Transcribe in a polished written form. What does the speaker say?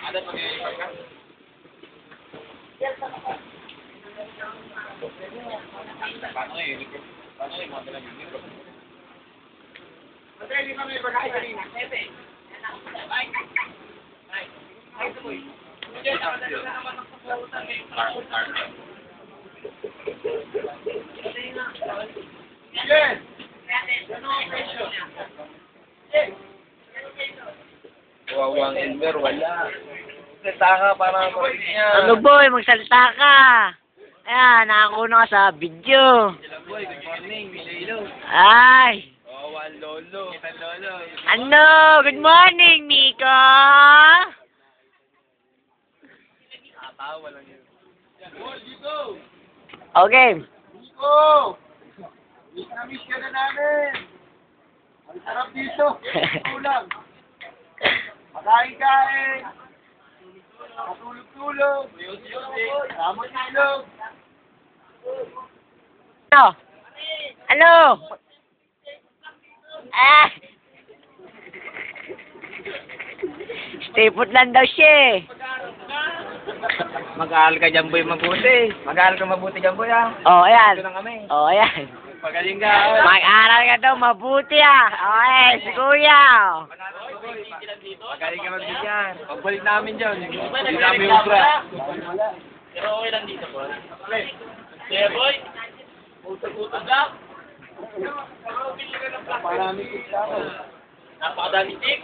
Ada mag-iipag ka? Paano ngayon? Paano ngayon mga pinag-iipag? Matay, di ba may pagkain kanina? Sebe. Ay, ito boy. Yes! Wawang Elmer, wala. Salita ka para mapalit niya. Ano boy, magsalita ka. Ayan, nakakuha ka sa video. Boy, good morning, Milelo. Ay. Wawang Lolo. Kitang Lolo. Ano? Good morning, Miko. Nakatawa lang yun. Yan, boy, dito! Okay. Dito! Miss na miss ka na namin! Ang sarap dito! Ulam! Pakain-kain! Matulog-tulog! Ramot ilog! Ano? Ano? Ah! Stay put lang daw siya eh. Mag-aaral ka dyan, boy, mabuti. Mag-aaral ka mabuti dyan, boy, ha? Oh, ayan. Ito lang kami. Oh, ayan. Pagaling ka. Mag-aral ka daw mabuti ah. Okay, si Kuya. Pagaling ka magbigyan. Pagbalik namin dyan. Hindi namin ubra. Pero okay lang dito, boy. Yeah, boy. Utag-utag lang. Parami kita. Napakadami tik.